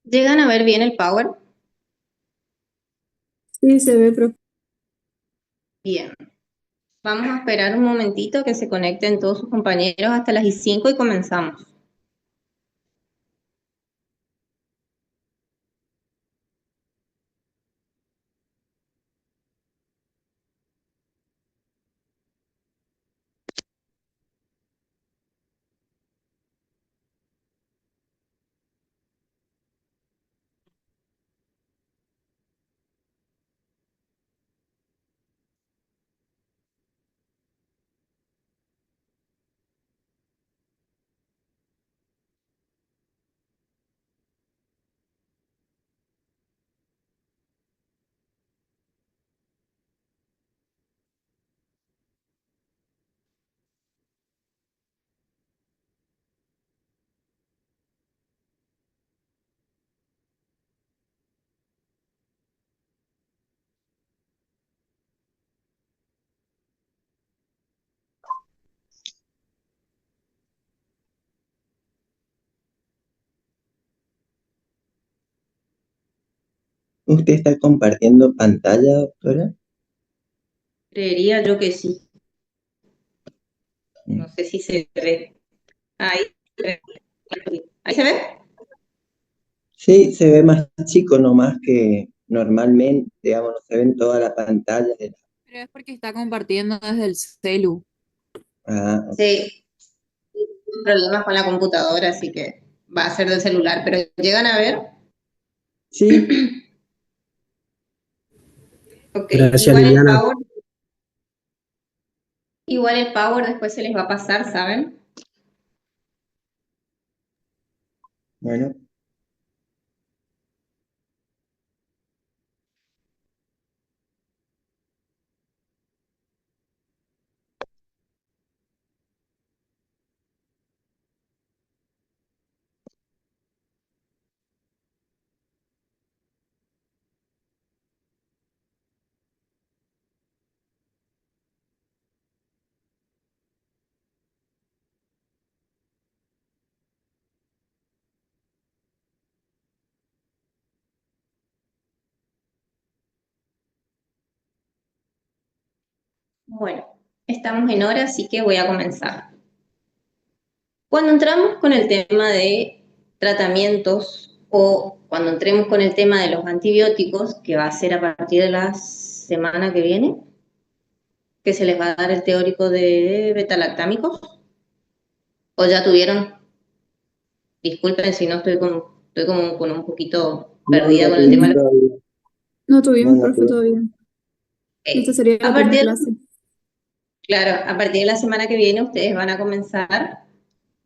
¿Llegan a ver bien el power? Sí, se ve, profe. Bien. Vamos a esperar un momentito que se conecten todos sus compañeros hasta las 5 y comenzamos. ¿Usted está compartiendo pantalla, doctora? Creería yo que sí. Mm. No sé si se ve. Ahí, ahí se ve. Sí, se ve más chico nomás que normalmente, digamos, no se ven toda la pantalla Pero es porque está compartiendo desde el celu. Ah, Sí, problemas con la computadora, así que va a ser del celular, pero llegan a ver. sí, Ok, Gracias, Liliana. igual el power después se les va a pasar, ¿saben? bueno, Bueno, estamos en hora, así que voy a comenzar. Cuando entramos con el tema de tratamientos o cuando entremos con el tema de los antibióticos, que va a ser a partir de la semana que viene, que se les va a dar el teórico de betalactámicos, o ya tuvieron, disculpen si no estoy como con un poquito no, perdida no con el tema tuvimos de los... todavía. No No, tuvimos, no profe, tuvimos. todavía. Esta sería A la primera partir, clase. claro, a partir de la semana que viene ustedes van a comenzar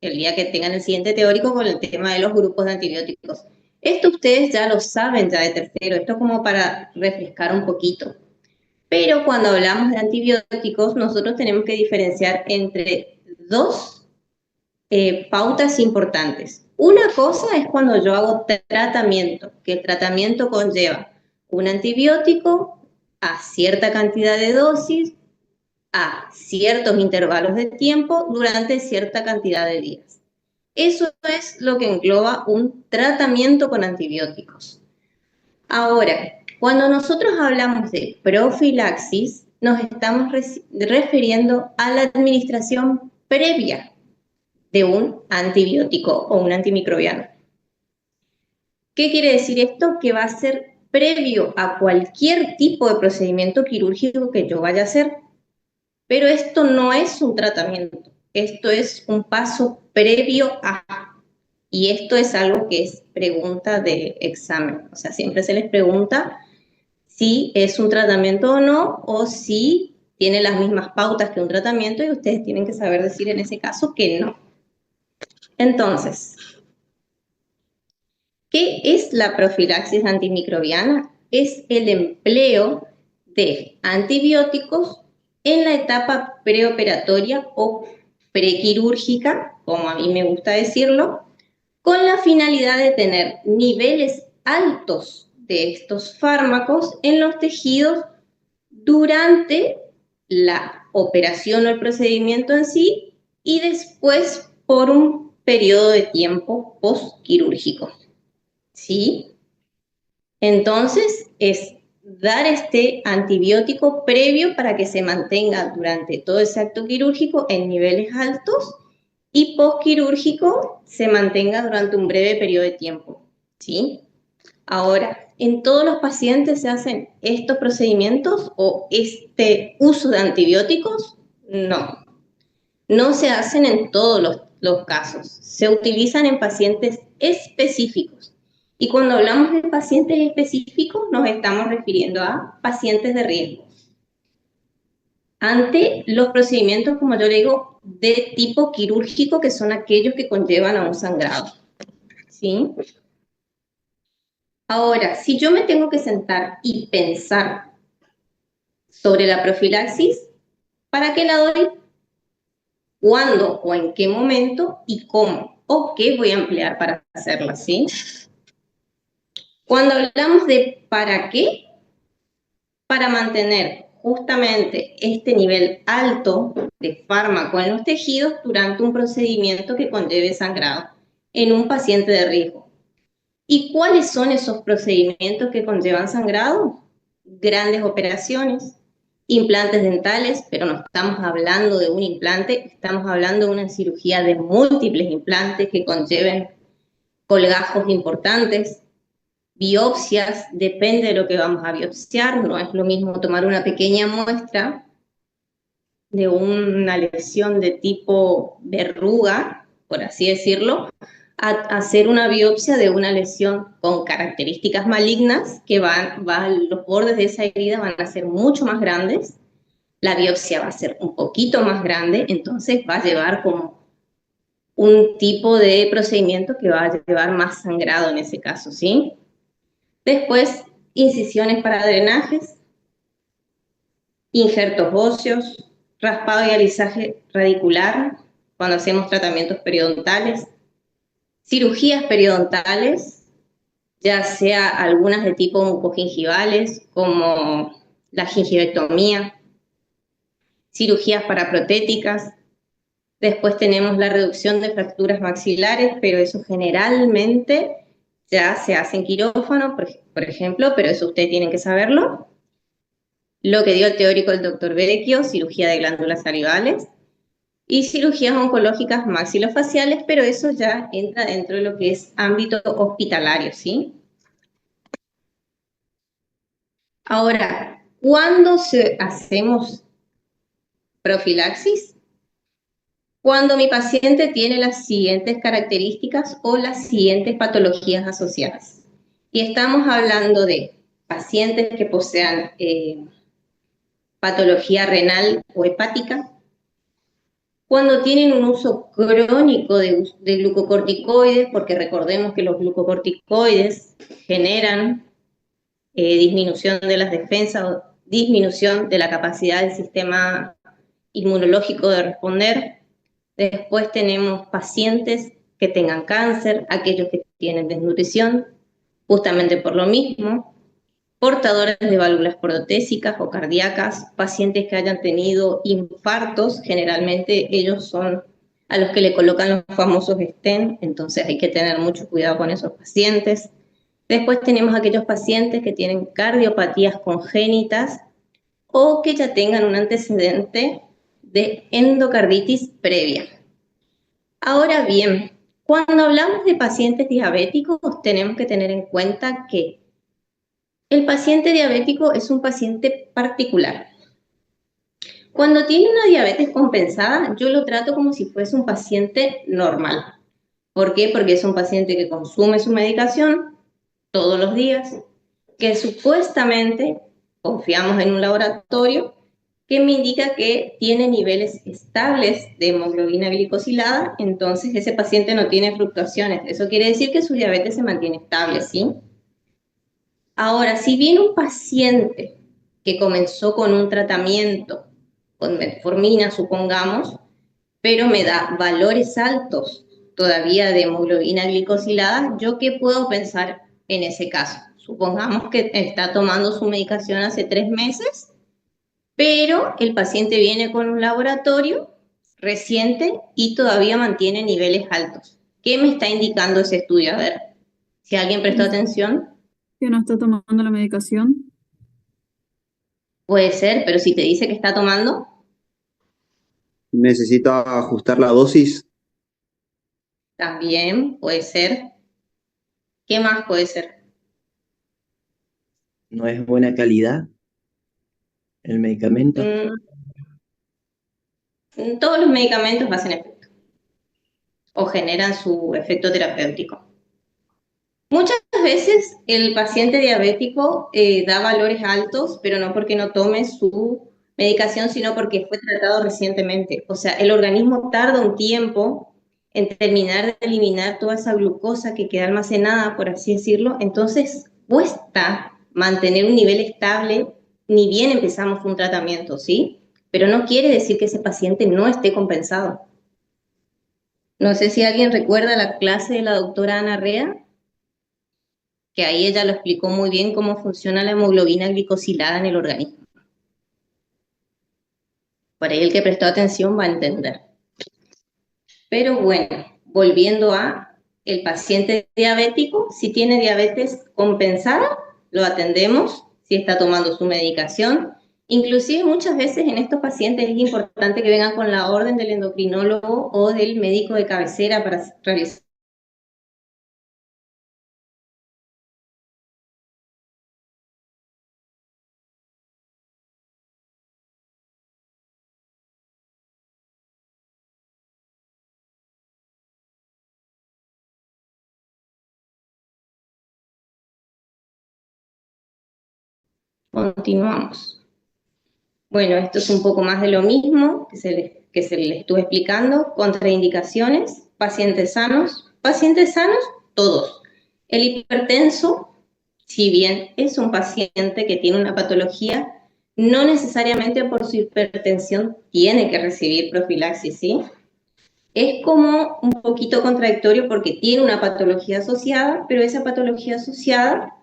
el día que tengan el siguiente teórico con el tema de los grupos de antibióticos. Esto ustedes ya lo saben ya de tercero, esto es como para refrescar un poquito. Pero cuando hablamos de antibióticos, nosotros tenemos que diferenciar entre dos pautas importantes. Una cosa es cuando yo hago tratamiento, que el tratamiento conlleva un antibiótico a cierta cantidad de dosis, a ciertos intervalos de tiempo durante cierta cantidad de días. Eso es lo que engloba un tratamiento con antibióticos. Ahora, cuando nosotros hablamos de profilaxis, nos estamos refiriendo a la administración previa de un antibiótico o un antimicrobiano. ¿Qué quiere decir esto? Que va a ser previo a cualquier tipo de procedimiento quirúrgico que yo vaya a hacer. Pero esto no es un tratamiento, esto es un paso previo a, y esto es algo que es pregunta de examen. O sea, siempre se les pregunta si es un tratamiento o no, o si tiene las mismas pautas que un tratamiento, y ustedes tienen que saber decir en ese caso que no. Entonces, ¿qué es la profilaxis antimicrobiana? Es el empleo de antibióticos en la etapa preoperatoria o prequirúrgica, como a mí me gusta decirlo, con la finalidad de tener niveles altos de estos fármacos en los tejidos durante la operación o el procedimiento en sí y después por un periodo de tiempo postquirúrgico. ¿sí? Entonces, es dar este antibiótico previo para que se mantenga durante todo ese acto quirúrgico en niveles altos y postquirúrgico se mantenga durante un breve periodo de tiempo, ¿sí? Ahora, ¿en todos los pacientes se hacen estos procedimientos o este uso de antibióticos? No, no se hacen en todos los casos. Se utilizan en pacientes específicos. Y cuando hablamos de pacientes específicos, nos estamos refiriendo a pacientes de riesgo. Ante los procedimientos, como yo le digo, de tipo quirúrgico, que son aquellos que conllevan a un sangrado, ¿sí? Ahora, si yo me tengo que sentar y pensar sobre la profilaxis, ¿para qué la doy? ¿Cuándo o en qué momento y cómo? ¿O qué voy a emplear para hacerla, sí? Cuando hablamos de para qué, para mantener justamente este nivel alto de fármaco en los tejidos durante un procedimiento que conlleve sangrado en un paciente de riesgo. ¿Y cuáles son esos procedimientos que conllevan sangrado? Grandes operaciones, implantes dentales, pero no estamos hablando de un implante, estamos hablando de una cirugía de múltiples implantes que conlleven colgajos importantes, biopsias, depende de lo que vamos a biopsiar, no es lo mismo tomar una pequeña muestra de una lesión de tipo verruga, por así decirlo, a hacer una biopsia de una lesión con características malignas que los bordes de esa herida van a ser mucho más grandes, la biopsia va a ser un poquito más grande, entonces va a llevar como un tipo de procedimiento que va a llevar más sangrado en ese caso, ¿sí? Después, incisiones para drenajes, injertos óseos, raspado y alisaje radicular, cuando hacemos tratamientos periodontales, cirugías periodontales, ya sea algunas de tipo mucogingivales, como la gingivectomía, cirugías paraprotéticas. Después tenemos la reducción de fracturas maxilares, pero eso generalmente ya se hace en quirófano, por ejemplo, pero eso ustedes tienen que saberlo. Lo que dio el teórico el doctor Vecchio, cirugía de glándulas salivales, y cirugías oncológicas maxilofaciales, pero eso ya entra dentro de lo que es ámbito hospitalario, ¿sí? Ahora, ¿cuándo hacemos profilaxis? Cuando mi paciente tiene las siguientes características o las siguientes patologías asociadas. Y estamos hablando de pacientes que posean patología renal o hepática, cuando tienen un uso crónico de glucocorticoides, porque recordemos que los glucocorticoides generan disminución de las defensas o disminución de la capacidad del sistema inmunológico de responder. Después tenemos pacientes que tengan cáncer, aquellos que tienen desnutrición, justamente por lo mismo, portadores de válvulas protésicas o cardíacas, pacientes que hayan tenido infartos, generalmente ellos son a los que le colocan los famosos stent, entonces hay que tener mucho cuidado con esos pacientes. Después tenemos aquellos pacientes que tienen cardiopatías congénitas o que ya tengan un antecedente de endocarditis previa. Ahora bien, cuando hablamos de pacientes diabéticos, tenemos que tener en cuenta que el paciente diabético es un paciente particular. Cuando tiene una diabetes compensada, yo lo trato como si fuese un paciente normal. ¿Por qué? Porque es un paciente que consume su medicación todos los días, que supuestamente confiamos en un laboratorio que me indica que tiene niveles estables de hemoglobina glicosilada, entonces ese paciente no tiene fluctuaciones. Eso quiere decir que su diabetes se mantiene estable, ¿sí? Ahora, si viene un paciente que comenzó con un tratamiento, con metformina, supongamos, pero me da valores altos todavía de hemoglobina glicosilada, ¿yo qué puedo pensar en ese caso? Supongamos que está tomando su medicación hace 3 meses, pero el paciente viene con un laboratorio reciente y todavía mantiene niveles altos. ¿Qué me está indicando ese estudio? A ver, Si alguien prestó atención, Que no está tomando la medicación. puede ser, pero si te dice que está tomando, Necesito ajustar la dosis. también puede ser. ¿Qué más puede ser? No es buena calidad el medicamento. Todos los medicamentos hacen efecto o generan su efecto terapéutico. Muchas veces el paciente diabético da valores altos, pero no porque no tome su medicación, sino porque fue tratado recientemente. O sea, el organismo tarda un tiempo en terminar de eliminar toda esa glucosa que queda almacenada, por así decirlo. Entonces, cuesta mantener un nivel estable, ni bien empezamos un tratamiento, ¿sí? Pero no quiere decir que ese paciente no esté compensado. No sé si alguien recuerda la clase de la doctora Ana Rea, que ahí ella lo explicó muy bien cómo funciona la hemoglobina glicosilada en el organismo. Por ahí el que prestó atención va a entender. Pero bueno, volviendo a el paciente diabético, si tiene diabetes compensada, lo atendemos, si está tomando su medicación. Inclusive muchas veces en estos pacientes es importante que vengan con la orden del endocrinólogo o del médico de cabecera para realizar. Continuamos. Bueno, esto es un poco más de lo mismo que se les estuve explicando. Contraindicaciones, pacientes sanos, todos. El hipertenso, si bien es un paciente que tiene una patología, no necesariamente por su hipertensión tiene que recibir profilaxis, ¿sí? Es como un poquito contradictorio porque tiene una patología asociada, pero esa patología asociada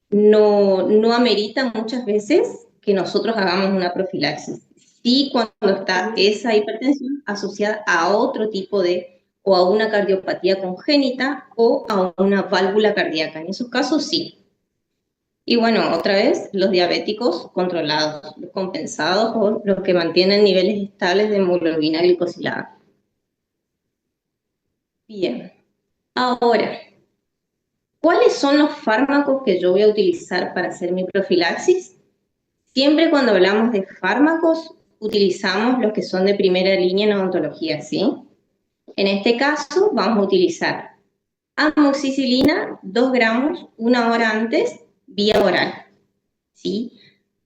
no amerita muchas veces que nosotros hagamos una profilaxis. Sí, cuando está esa hipertensión asociada a otro tipo de, o a una cardiopatía congénita o a una válvula cardíaca. En esos casos sí. Y bueno, otra vez, los diabéticos controlados, los compensados o los que mantienen niveles estables de hemoglobina glicosilada. Bien. Ahora, ¿cuáles son los fármacos que yo voy a utilizar para hacer mi profilaxis? Siempre cuando hablamos de fármacos, utilizamos los que son de primera línea en odontología, ¿sí? En este caso, vamos a utilizar amoxicilina, 2 gramos, 1 hora antes, vía oral, ¿sí?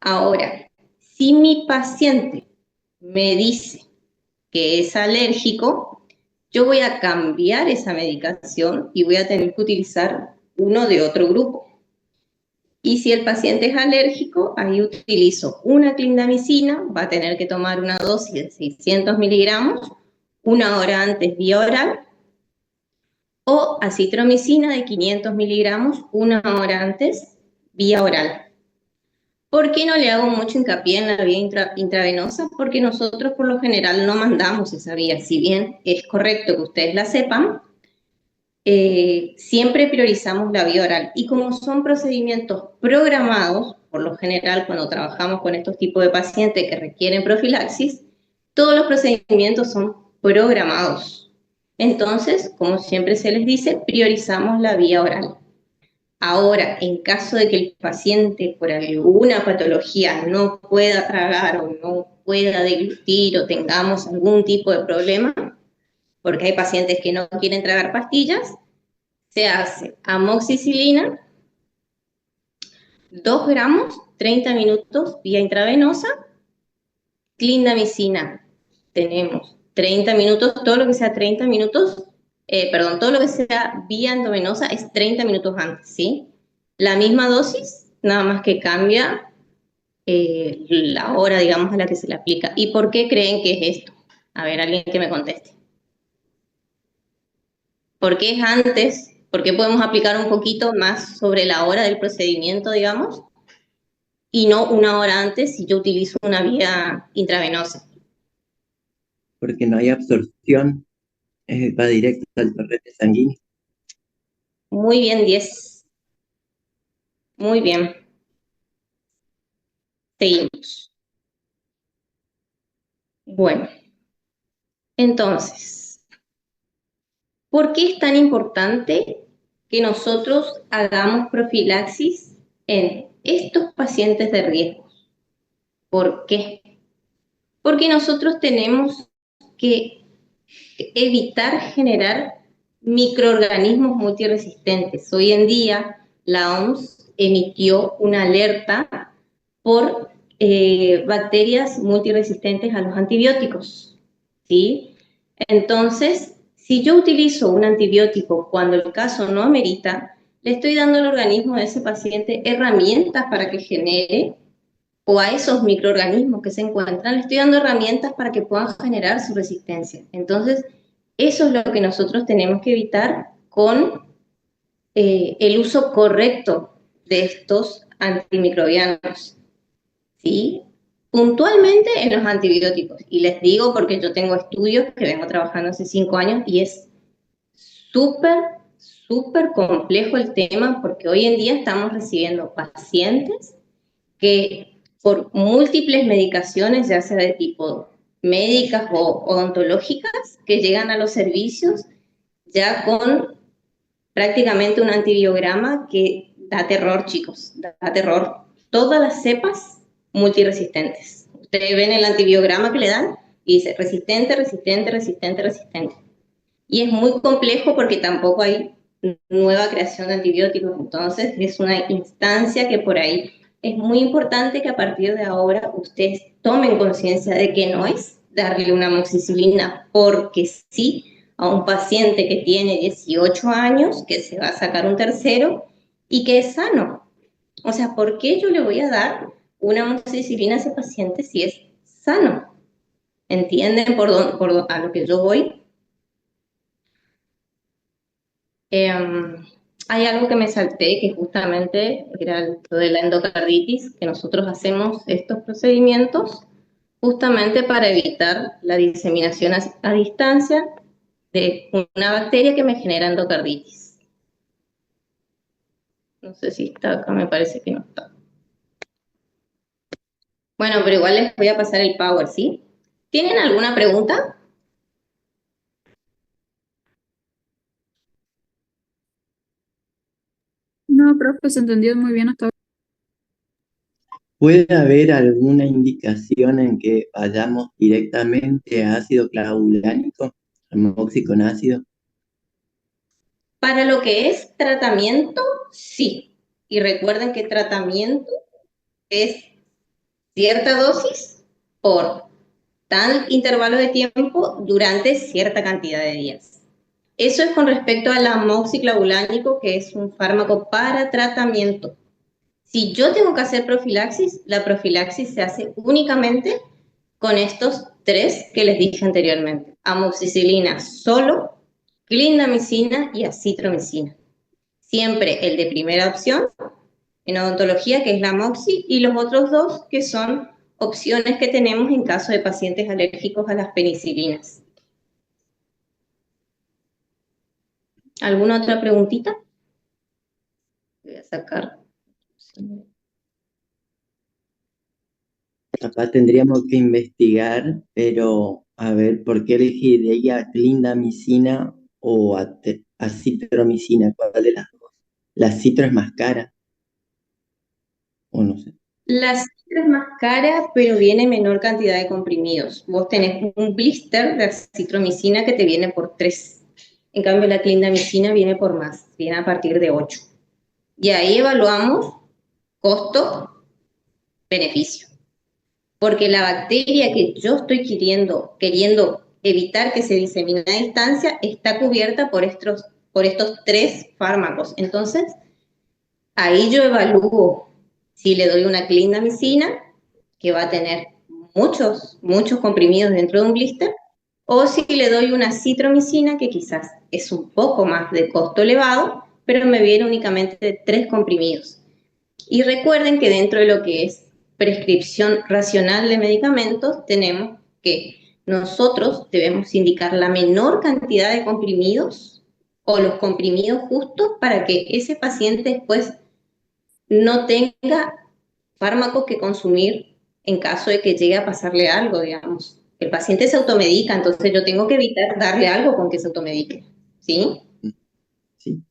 Ahora, si mi paciente me dice que es alérgico, yo voy a cambiar esa medicación y voy a tener que utilizar uno de otro grupo. Y si el paciente es alérgico, ahí utilizo una clindamicina, va a tener que tomar una dosis de 600 miligramos, 1 hora antes vía oral, o acitromicina de 500 miligramos, 1 hora antes vía oral. ¿Por qué no le hago mucho hincapié en la vía intravenosa? Porque nosotros por lo general no mandamos esa vía, si bien es correcto que ustedes la sepan, siempre priorizamos la vía oral. Y como son procedimientos programados, por lo general cuando trabajamos con estos tipos de pacientes que requieren profilaxis, todos los procedimientos son programados. Entonces, como siempre se les dice, priorizamos la vía oral. Ahora, en caso de que el paciente por alguna patología no pueda tragar o no pueda deglutir o tengamos algún tipo de problema, porque hay pacientes que no quieren tragar pastillas, se hace amoxicilina, 2 gramos, 30 minutos vía intravenosa, clindamicina, tenemos 30 minutos, todo lo que sea 30 minutos, todo lo que sea vía endovenosa es 30 minutos antes, ¿sí? La misma dosis, nada más que cambia la hora, digamos, a la que se le aplica. ¿Y por qué creen que es esto? A ver, alguien que me conteste. ¿Por qué es antes? ¿Por qué podemos aplicar un poquito más sobre la hora del procedimiento, digamos? Y no 1 hora antes si yo utilizo una vía intravenosa. Porque no hay absorción, va directo al torrente sanguíneo. Muy bien, 10. Muy bien. Seguimos. Bueno, entonces, ¿por qué es tan importante que nosotros hagamos profilaxis en estos pacientes de riesgo? ¿Por qué? Porque nosotros tenemos que evitar generar microorganismos multiresistentes. Hoy en día la OMS emitió una alerta por bacterias multiresistentes a los antibióticos, ¿sí? Entonces, si yo utilizo un antibiótico cuando el caso no amerita, le estoy dando al organismo de ese paciente herramientas para que genere, o a esos microorganismos que se encuentran, le estoy dando herramientas para que puedan generar su resistencia. Entonces, eso es lo que nosotros tenemos que evitar con el uso correcto de estos antimicrobianos, ¿sí? Puntualmente en los antibióticos. Y les digo porque yo tengo estudios que vengo trabajando hace 5 años y es súper, súper complejo el tema porque hoy en día estamos recibiendo pacientes que por múltiples medicaciones, ya sea de tipo médicas o odontológicas, que llegan a los servicios ya con prácticamente un antibiograma que da terror, chicos, da terror. Todas las cepas multiresistentes. Ustedes ven el antibiograma que le dan y dice resistente, resistente, resistente, resistente. Y es muy complejo porque tampoco hay nueva creación de antibióticos, entonces es una instancia que por ahí es muy importante que a partir de ahora ustedes tomen conciencia de que no es darle una amoxicilina porque sí a un paciente que tiene 18 años, que se va a sacar un tercero y que es sano. O sea, ¿por qué yo le voy a dar una amoxicilina a ese paciente si es sano? ¿Entienden a lo que yo voy? Hay algo que me salté, que justamente era lo de la endocarditis, que nosotros hacemos estos procedimientos justamente para evitar la diseminación a distancia de una bacteria que me genera endocarditis. No sé si está acá, me parece que no está. Bueno, pero igual les voy a pasar el power, ¿sí? ¿Tienen alguna pregunta? No, profe, se entendió muy bien hasta ahora. ¿Puede haber alguna indicación en que vayamos directamente a ácido clavulánico, amoxi con ácido? Para lo que es tratamiento, sí. Y recuerden que tratamiento es cierta dosis por tal intervalo de tiempo durante cierta cantidad de días. Eso es con respecto al amoxiclavulánico, que es un fármaco para tratamiento. Si yo tengo que hacer profilaxis, la profilaxis se hace únicamente con estos 3 que les dije anteriormente. Amoxicilina solo, clindamicina y acitromicina. Siempre el de primera opción en odontología, que es la amoxi, y los otros 2 que son opciones que tenemos en caso de pacientes alérgicos a las penicilinas. ¿Alguna otra preguntita? Voy a sacar. Capaz tendríamos que investigar, pero a ver, ¿por qué elegiría clindamicina o acitromicina? ¿Cuál de las dos? La citro es más cara, o no sé. La citra es más cara, pero viene menor cantidad de comprimidos. Vos tenés un blister de acitromicina que te viene por 3. En cambio, la clindamicina viene por más, viene a partir de 8. Y ahí evaluamos costo-beneficio. Porque la bacteria que yo estoy queriendo evitar que se disemine a distancia está cubierta por estos 3 fármacos. Entonces, ahí yo evalúo si le doy una clindamicina, que va a tener muchos comprimidos dentro de un blister, o si le doy una citromicina, que quizás es un poco más de costo elevado, pero me viene únicamente de 3 comprimidos. Y recuerden que dentro de lo que es prescripción racional de medicamentos, tenemos que nosotros debemos indicar la menor cantidad de comprimidos o los comprimidos justos para que ese paciente después no tenga fármacos que consumir en caso de que llegue a pasarle algo, digamos. El paciente se automedica, entonces yo tengo que evitar darle algo con que se automedique, ¿sí? Sí,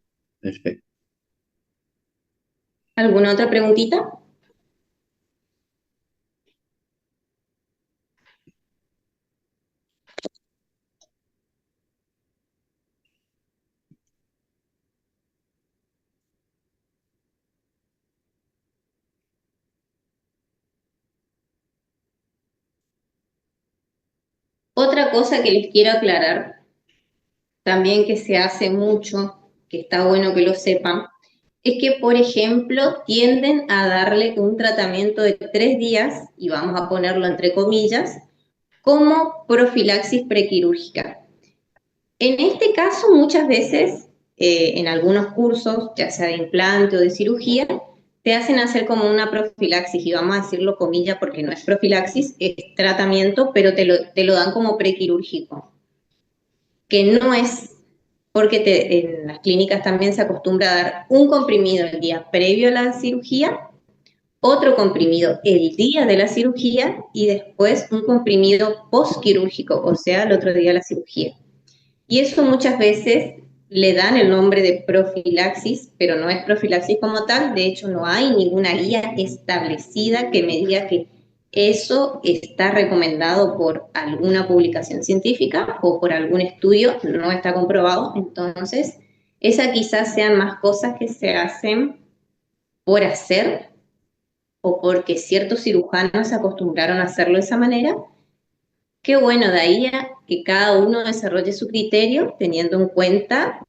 perfecto. ¿Alguna otra preguntita? Otra cosa que les quiero aclarar, también que se hace mucho, que está bueno que lo sepan, es que, por ejemplo, tienden a darle un tratamiento de 3 días, y vamos a ponerlo entre comillas, como profilaxis prequirúrgica. En este caso, muchas veces, en algunos cursos, ya sea de implante o de cirugía, te hacen hacer como una profilaxis, y vamos a decirlo comillas porque no es profilaxis, es tratamiento, pero te lo dan como prequirúrgico, que no es porque en las clínicas también se acostumbra a dar un comprimido el día previo a la cirugía, otro comprimido el día de la cirugía y después un comprimido postquirúrgico, o sea, el otro día de la cirugía. Y eso muchas veces le dan el nombre de profilaxis, pero no es profilaxis como tal. De hecho, no hay ninguna guía establecida que me diga que eso está recomendado por alguna publicación científica o por algún estudio, no está comprobado. Entonces, esas quizás sean más cosas que se hacen por hacer o porque ciertos cirujanos se acostumbraron a hacerlo de esa manera. Qué bueno, de ahí a que cada uno desarrolle su criterio teniendo en cuenta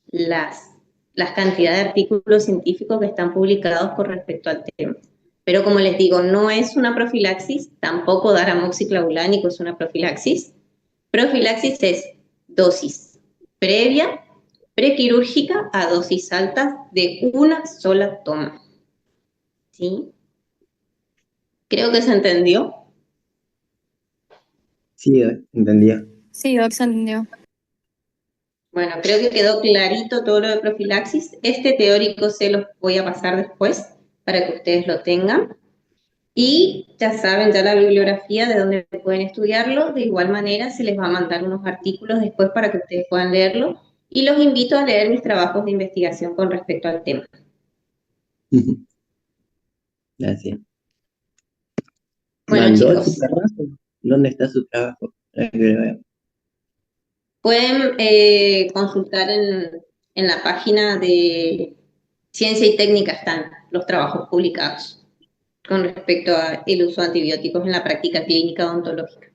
las, las cantidades de artículos científicos que están publicados con respecto al tema. Pero como les digo, no es una profilaxis, tampoco dar amoxiclavulánico es una profilaxis. Profilaxis es dosis previa, prequirúrgica a dosis altas de una sola toma. ¿Sí? Creo que se entendió. Sí, entendía. Sí, Doc, se entendió. Bueno, creo que quedó clarito todo lo de profilaxis. Este teórico se los voy a pasar después para que ustedes lo tengan. Y ya saben, ya la bibliografía de donde pueden estudiarlo. De igual manera, se les va a mandar unos artículos después para que ustedes puedan leerlo. Y los invito a leer mis trabajos de investigación con respecto al tema. Gracias. Bueno, ¿Mandó su chicos, trabajo? ¿Dónde está su trabajo? Para que lo vea. pueden consultar en la página de Ciencia y Técnica, están los trabajos publicados con respecto al uso de antibióticos en la práctica clínica odontológica.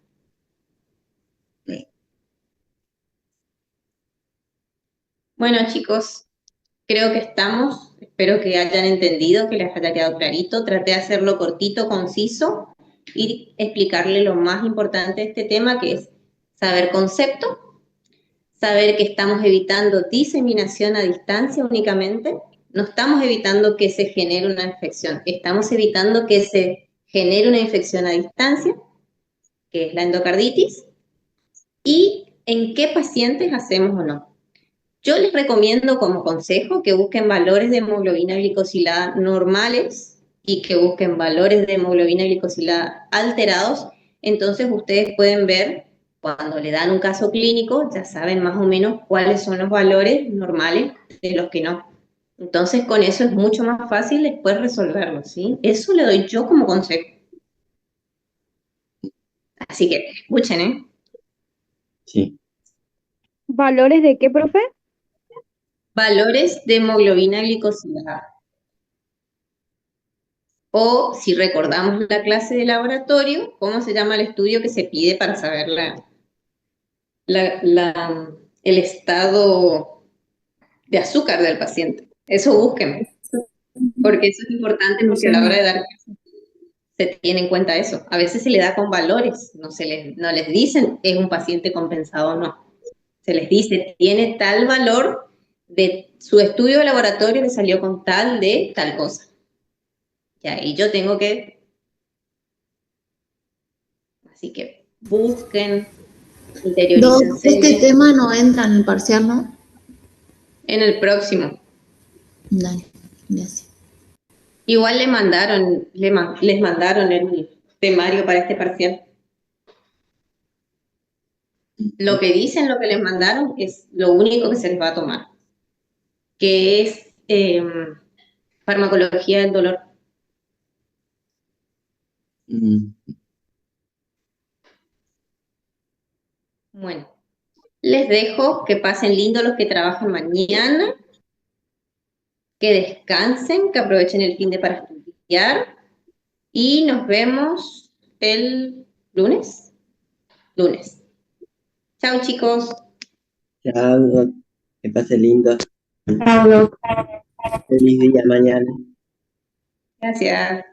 Bueno, chicos, creo que estamos. Espero que hayan entendido, que les haya quedado clarito. Traté de hacerlo cortito, conciso y explicarle lo más importante de este tema, que es saber concepto, saber que estamos evitando diseminación a distancia únicamente. No estamos evitando que se genere una infección, estamos evitando que se genere una infección a distancia, que es la endocarditis, y en qué pacientes hacemos o no. Yo les recomiendo como consejo que busquen valores de hemoglobina glicosilada normales y que busquen valores de hemoglobina glicosilada alterados. Entonces ustedes pueden ver, cuando le dan un caso clínico, ya saben más o menos cuáles son los valores normales de los que no. Entonces con eso es mucho más fácil después resolverlo, ¿sí? Eso le doy yo como consejo. Así que escuchen, ¿eh? Sí. ¿Valores de qué, profe? Valores de hemoglobina glicosilada. O si recordamos la clase de laboratorio, ¿cómo se llama el estudio que se pide para saber el estado de azúcar del paciente? Eso busquen, porque eso es importante porque a la hora de dar clases se tiene en cuenta eso. A veces se le da con valores, no les dicen es un paciente compensado o no. Se les dice tiene tal valor de su estudio de laboratorio que salió con tal de tal cosa. Y yo tengo que. Así que busquen, Doc, interiorícense este bien. tema no entra en el parcial, ¿no? En el próximo. Dale, gracias. Igual les mandaron el temario para este parcial. Lo que dicen, lo que les mandaron, es lo único que se les va a tomar, que es farmacología del dolor. Mm, Bueno, les dejo que pasen lindo los que trabajan mañana, que descansen, que aprovechen el fin de para estudiar y nos vemos el lunes. Lunes. Chao, chicos. Chao, Doc. Que pase lindo. Chao, Doc. Feliz día mañana. Gracias.